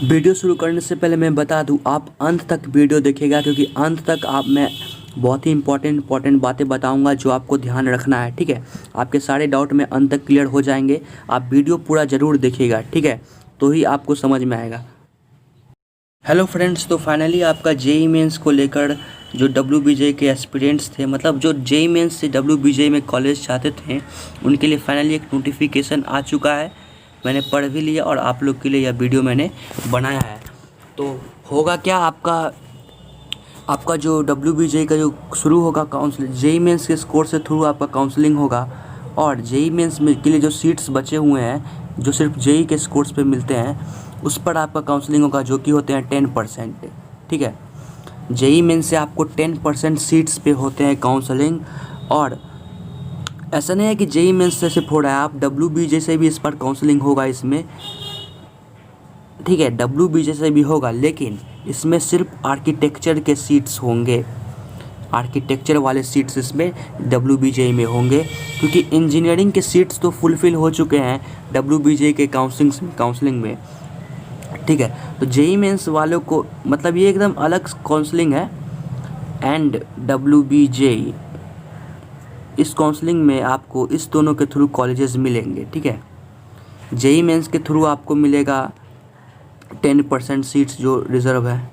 Video शुरू करने से पहले मैं बता दूं, आप अंत तक वीडियो देखिएगा क्योंकि अंत तक मैं बहुत ही इंपॉर्टेंट बातें बताऊंगा जो आपको ध्यान रखना है। ठीक है, आपके सारे डाउट में अंत तक क्लियर हो जाएंगे। आप वीडियो पूरा ज़रूर देखिएगा, ठीक है, तो ही आपको समझ में आएगा। हेलो फ्रेंड्स, तो फाइनली आपका जेई मेंस को लेकर जो WBJ के एस्पिरेंट्स थे, मतलब जो जेई मेंस से WBJ में कॉलेज चाहते थे, उनके लिए फाइनली एक नोटिफिकेशन आ चुका है। मैंने पढ़ भी लिया और आप लोग के लिए यह वीडियो मैंने बनाया है। तो होगा क्या, आपका जो WBJ का जो शुरू होगा काउंसलिंग, जेई मेंस के स्कोर से थ्रू आपका काउंसलिंग होगा। और जेई मेंस में के लिए जो सीट्स बचे हुए हैं जो सिर्फ जेई के स्कोर्स पे मिलते हैं, उस पर आपका काउंसलिंग होगा, जो कि होते हैं 10%। ठीक है, जेई मेन से आपको 10% सीट्स पे होते हैं काउंसलिंग। और ऐसा नहीं है कि जेई मेंस से सिर्फ हो रहा है, आप WBJ से भी इस पर काउंसलिंग होगा इसमें। ठीक है, WBJ से भी होगा, लेकिन इसमें सिर्फ आर्किटेक्चर के सीट्स होंगे, आर्किटेक्चर वाले सीट्स इसमें WBJ में होंगे, क्योंकि इंजीनियरिंग के सीट्स तो फुलफ़िल हो चुके हैं WBJ के काउंसलिंग में। ठीक है, तो जेई मेंस वालों को मतलब ये एकदम अलग काउंसलिंग है। एंड WBJ, इस काउंसलिंग में आपको इस दोनों के थ्रू कॉलेजेस मिलेंगे। ठीक है, जेई मेंस के थ्रू आपको मिलेगा 10% सीट्स जो रिज़र्व है,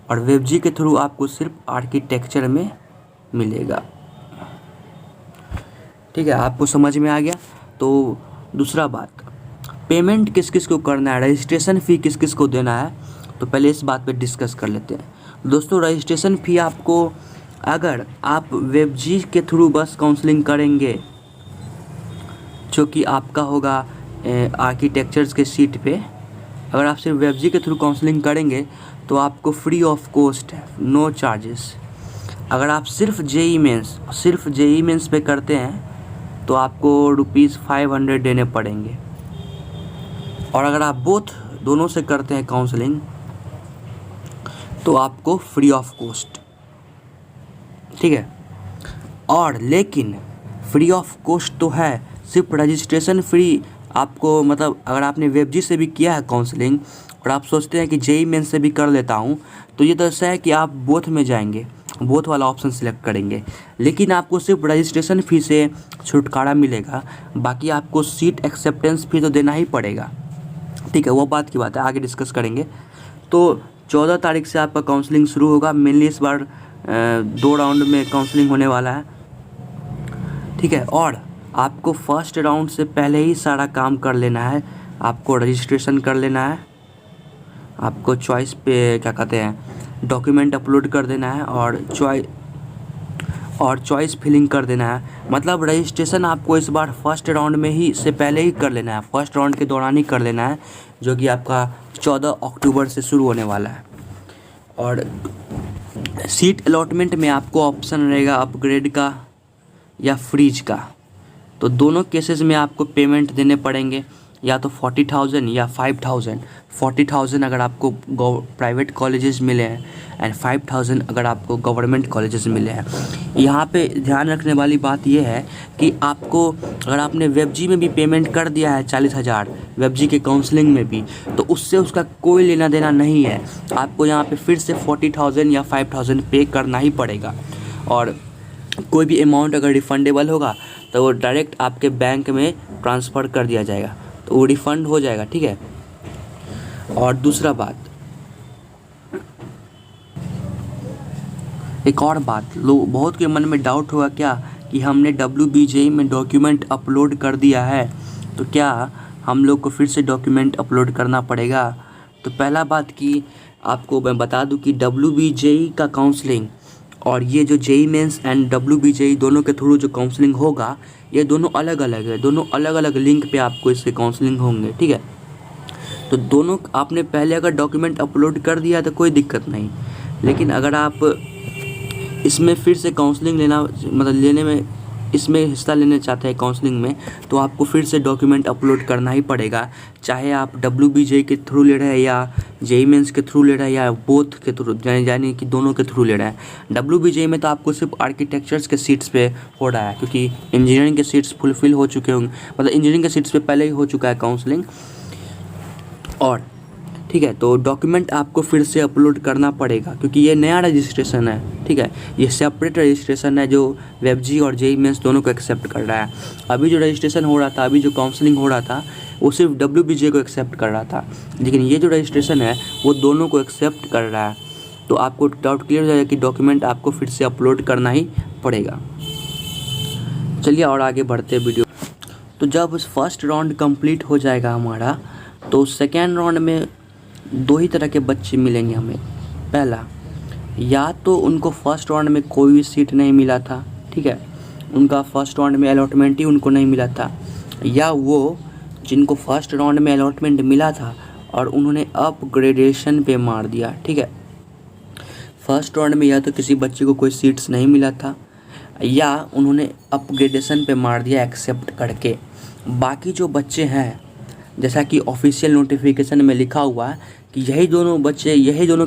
और वेबजी के थ्रू आपको सिर्फ आर्किटेक्चर में मिलेगा। ठीक है, आपको समझ में आ गया। तो दूसरा बात, पेमेंट किस किस को करना है, रजिस्ट्रेशन फ़ी किस किस को देना है, तो पहले इस बात पे डिस्कस कर लेते हैं। दोस्तों, रजिस्ट्रेशन फ़ी आपको, अगर आप वेबजी के थ्रू बस काउंसलिंग करेंगे, जो कि आपका होगा आर्किटेक्चर्स के सीट पे, अगर आप सिर्फ वेबजी के थ्रू काउंसलिंग करेंगे तो आपको फ्री ऑफ कॉस्ट है, नो चार्जेस। अगर आप सिर्फ जेई मेंस पे करते हैं तो आपको ₹500 देने पड़ेंगे। और अगर आप दोनों से करते हैं काउंसलिंग तो आपको फ्री ऑफ कॉस्ट। ठीक है, और लेकिन फ्री ऑफ कॉस्ट तो है, सिर्फ रजिस्ट्रेशन फ्री आपको, मतलब अगर आपने वेबजी से भी किया है काउंसलिंग और आप सोचते हैं कि जेई मेंस से भी कर लेता हूं, तो ये तो ऐसा है कि आप बोथ में जाएंगे, बोथ वाला ऑप्शन सिलेक्ट करेंगे, लेकिन आपको सिर्फ रजिस्ट्रेशन फ़ी से छुटकारा मिलेगा, बाकी आपको सीट एक्सेप्टेंस फ़ी तो देना ही पड़ेगा। ठीक है, वो बात की बात है, आगे डिस्कस करेंगे। तो 14 तारीख से आपका काउंसलिंग शुरू होगा। मेनली इस बार 2 राउंड में काउंसलिंग होने वाला है। ठीक है, और आपको फर्स्ट राउंड से पहले ही सारा काम कर लेना है। आपको रजिस्ट्रेशन कर लेना है, आपको चॉइस पे क्या कहते हैं, डॉक्यूमेंट अपलोड कर देना है, और चॉइस फिलिंग कर देना है। मतलब रजिस्ट्रेशन आपको इस बार फर्स्ट राउंड में ही से पहले ही कर लेना है, फर्स्ट राउंड के दौरान ही कर लेना है, जो कि आपका 14 अक्टूबर से शुरू होने वाला है। और सीट अलॉटमेंट में आपको ऑप्शन रहेगा अपग्रेड का या फ्रीज का। तो दोनों केसेस में आपको पेमेंट देने पड़ेंगे, या तो 40,000 या 5,000। 40,000 अगर आपको प्राइवेट कॉलेजेस मिले हैं, एंड 5,000 अगर आपको गवर्नमेंट कॉलेजेस मिले हैं। यहाँ पे ध्यान रखने वाली बात यह है कि आपको, अगर आपने वेबजी में भी पेमेंट कर दिया है 40,000, वेबजी के काउंसलिंग में भी, तो उससे उसका कोई लेना देना नहीं है। आपको यहाँ पे फिर से 40,000 या 5,000 पे करना ही पड़ेगा। और कोई भी अमाउंट अगर रिफंडेबल होगा तो वो डायरेक्ट आपके बैंक में ट्रांसफ़र कर दिया जाएगा, तो वो रिफ़ंड हो जाएगा। ठीक है, और दूसरा बात, एक और बात, बहुत के मन में डाउट होगा क्या कि हमने WBJ में डॉक्यूमेंट अपलोड कर दिया है, तो क्या हम लोग को फिर से डॉक्यूमेंट अपलोड करना पड़ेगा। तो पहला बात कि आपको मैं बता दूं कि WBJ का काउंसलिंग और ये जो जेई मेंस एंड WBJ दोनों के थ्रू जो काउंसलिंग होगा, ये दोनों अलग अलग है, दोनों अलग अलग लिंक पे आपको इसके काउंसलिंग होंगे। ठीक है, तो दोनों आपने पहले अगर डॉक्यूमेंट अपलोड कर दिया तो कोई दिक्कत नहीं, लेकिन अगर आप इसमें फिर से काउंसलिंग लेने में इसमें हिस्सा लेना चाहते हैं काउंसलिंग में, तो आपको फिर से डॉक्यूमेंट अपलोड करना ही पड़ेगा, चाहे आप WBJ के थ्रू ले रहे हैं या जेई मेंस के थ्रू ले रहे हैं या बोथ के थ्रू, यानी कि दोनों के थ्रू ले रहे हैं। WBJ में तो आपको सिर्फ आर्किटेक्चर्स के सीट्स पे हो रहा है, क्योंकि इंजीनियरिंग के सीट्स फुलफिल हो चुके होंगे, मतलब इंजीनियरिंग के सीट्स पे पहले ही हो चुका है काउंसलिंग। और ठीक है। तो डॉक्यूमेंट आपको फिर से अपलोड करना पड़ेगा क्योंकि ये नया रजिस्ट्रेशन है, ठीक है। ये सेपरेट रजिस्ट्रेशन है जो वेबजी और जेईई मेंस दोनों को एक्सेप्ट कर रहा है। अभी जो रजिस्ट्रेशन हो रहा था, अभी जो काउंसलिंग हो रहा था वो सिर्फ WBJ को एक्सेप्ट कर रहा था, लेकिन ये जो रजिस्ट्रेशन है वो दोनों को एक्सेप्ट कर रहा है। तो आपको डाउट क्लियर हो जाएगा कि डॉक्यूमेंट आपको फिर से अपलोड करना ही पड़ेगा। चलिए और आगे बढ़ते हैं वीडियो। तो जब फर्स्ट राउंड कंप्लीट हो जाएगा हमारा, तो सेकेंड राउंड में 2 ही तरह के बच्चे मिलेंगे हमें। पहला, या तो उनको फर्स्ट राउंड में कोई भी सीट नहीं मिला था, ठीक है, उनका फर्स्ट राउंड में अलॉटमेंट ही उनको नहीं मिला था, या वो जिनको फर्स्ट राउंड में अलॉटमेंट मिला था और उन्होंने अपग्रेडेशन पे मार दिया, ठीक है। फर्स्ट राउंड में या तो किसी बच्चे को कोई सीट्स नहीं मिला था या उन्होंने अपग्रेडेशन पे मार दिया एक्सेप्ट करके। बाकी जो बच्चे हैं, जैसा कि ऑफिशियल नोटिफिकेशन में लिखा हुआ है कि यही दोनों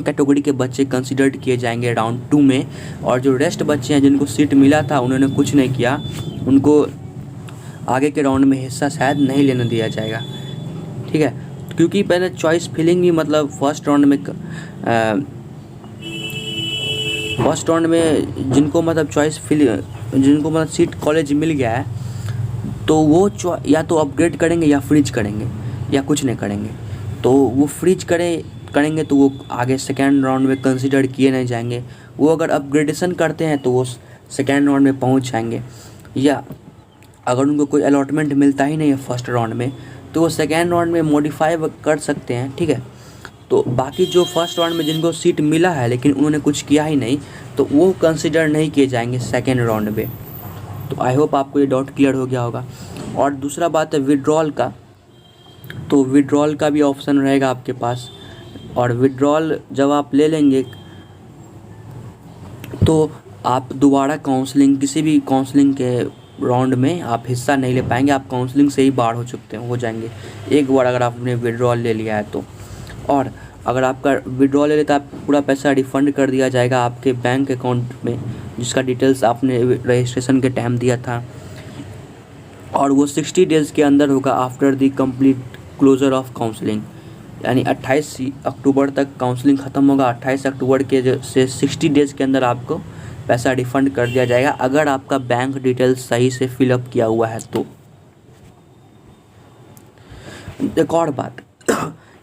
कैटेगरी के बच्चे कंसिडर्ड किए जाएंगे राउंड 2 में, और जो रेस्ट बच्चे हैं जिनको सीट मिला था उन्होंने कुछ नहीं किया, उनको आगे के राउंड में हिस्सा शायद नहीं लेने दिया जाएगा, ठीक है। क्योंकि पहले चॉइस फिलिंग भी मतलब फर्स्ट राउंड में जिनको मतलब जिनको मतलब सीट कॉलेज मिल गया है, तो वो या तो अपग्रेड करेंगे या फ्रीज करेंगे या कुछ नहीं करेंगे। तो वो फ्रीज करेंगे तो वो आगे सेकेंड राउंड में कंसिडर किए नहीं जाएंगे। वो अगर अपग्रेडेशन करते हैं तो वो सेकेंड राउंड में पहुंच जाएंगे, या अगर उनको कोई अलॉटमेंट मिलता ही नहीं है फर्स्ट राउंड में तो वो सेकेंड राउंड में मॉडिफाई कर सकते हैं, ठीक है। तो बाकी जो फर्स्ट राउंड में जिनको सीट मिला है लेकिन उन्होंने कुछ किया ही नहीं, तो वो कंसिडर नहीं किए जाएंगे सेकेंड राउंड में। तो आई होप आपको ये डाउट क्लियर हो गया होगा। और दूसरा बात है विड्रॉल का। तो विड्रॉल का भी ऑप्शन रहेगा आपके पास, और विड्रॉल जब आप ले लेंगे तो आप दोबारा किसी भी काउंसलिंग के राउंड में आप हिस्सा नहीं ले पाएंगे। आप काउंसलिंग से ही बाहर हो जाएंगे एक बार अगर आपने विड्रॉल ले लिया है तो। और अगर आपका विड्रॉल ले लेता है, आपको पूरा पैसा रिफ़ंड कर दिया जाएगा आपके बैंक अकाउंट में जिसका डिटेल्स आपने रजिस्ट्रेशन के टाइम दिया था, और वो 60 डेज़ के अंदर होगा after the complete closure of counselling. यानी 28 अक्टूबर तक काउंसलिंग ख़त्म होगा, 28 अक्टूबर से 60 डेज़ के अंदर आपको पैसा रिफ़ंड कर दिया जाएगा अगर आपका बैंक डिटेल्स सही से फिलअप किया हुआ है तो। एक और बात,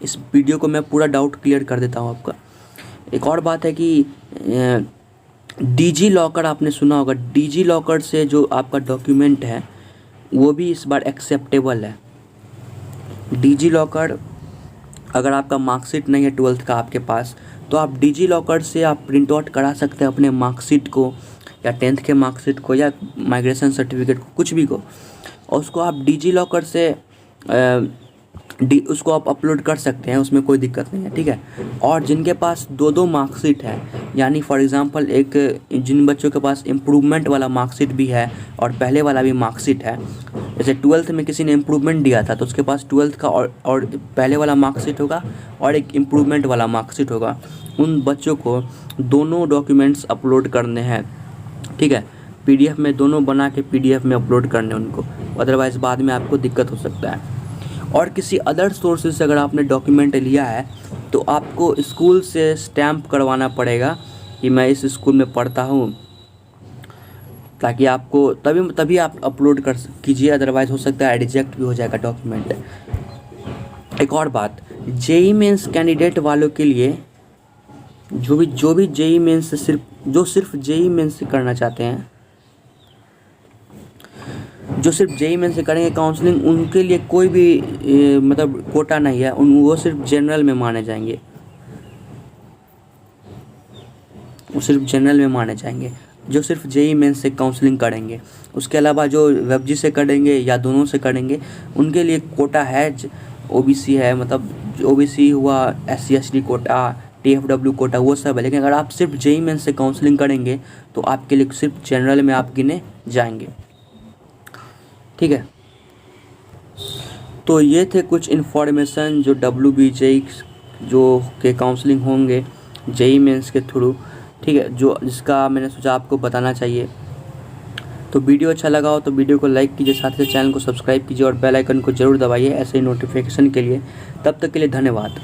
इस वीडियो को मैं पूरा डाउट क्लियर कर देता हूँ आपका। एक और बात है कि डिजी लॉकर आपने सुना होगा, डिजी लॉकर से जो आपका डॉक्यूमेंट है वो भी इस बार एक्सेप्टेबल है। डिजी लॉकर, अगर आपका मार्कशीट नहीं है 12th का आपके पास, तो आप डिजी लॉकर से आप प्रिंट आउट करा सकते हैं अपने मार्कशीट को या 10th के मार्कशीट को या माइग्रेशन सर्टिफिकेट को, कुछ भी को, और उसको आप डिजी लॉकर से उसको आप अपलोड कर सकते हैं, उसमें कोई दिक्कत नहीं है, ठीक है। और जिनके पास 2 मार्कशीट है, यानी फॉर एग्जांपल जिन बच्चों के पास इम्प्रूवमेंट वाला मार्कशीट भी है और पहले वाला भी मार्कशीट है, जैसे 12th में किसी ने इम्प्रूवमेंट दिया था तो उसके पास 12th का और पहले वाला मार्कशीट होगा और एक इम्प्रूवमेंट वाला मार्कशीट होगा। उन बच्चों को दोनों डॉक्यूमेंट्स अपलोड करने हैं, ठीक है। PDF में दोनों बना के PDF में अपलोड करने उनको, अदरवाइज़ बाद में आपको दिक्कत हो सकता है। और किसी अदर सोर्सेज से अगर आपने डॉक्यूमेंट लिया है तो आपको स्कूल से स्टैम्प करवाना पड़ेगा कि मैं इस स्कूल में पढ़ता हूँ, ताकि आपको तभी आप अपलोड कीजिए, अदरवाइज़ हो सकता है रिजेक्ट भी हो जाएगा डॉक्यूमेंट। एक और बात, जेईई मेंस कैंडिडेट वालों के लिए जो भी जेईई मेंस से सिर्फ जेईई मेंस से करना चाहते हैं, जो सिर्फ जेईई मेंस से करेंगे काउंसलिंग, उनके लिए कोई भी मतलब कोटा नहीं है, वो सिर्फ जनरल में माने जाएंगे, वो सिर्फ जनरल में माने जाएंगे जो सिर्फ जेईई मेंस से काउंसलिंग करेंगे। उसके अलावा जो वेबजी से करेंगे या दोनों से करेंगे उनके लिए कोटा है, OBC है, मतलब OBC हुआ, SC ST Kota, TFW Kota, वो सब है। लेकिन अगर आप सिर्फ जेईई मेंस से काउंसलिंग करेंगे तो आपके लिए सिर्फ जनरल में आप गिने जाएंगे, ठीक है। तो ये थे कुछ इन्फॉर्मेशन जो WBJ जो के काउंसलिंग होंगे जेईई मेंस के थ्रू, ठीक है, जिसका मैंने सोचा आपको बताना चाहिए। तो वीडियो अच्छा लगा हो तो वीडियो को लाइक कीजिए, साथ ही चैनल को सब्सक्राइब कीजिए और बेल आइकन को ज़रूर दबाइए ऐसे ही नोटिफिकेशन के लिए। तब तक के लिए धन्यवाद।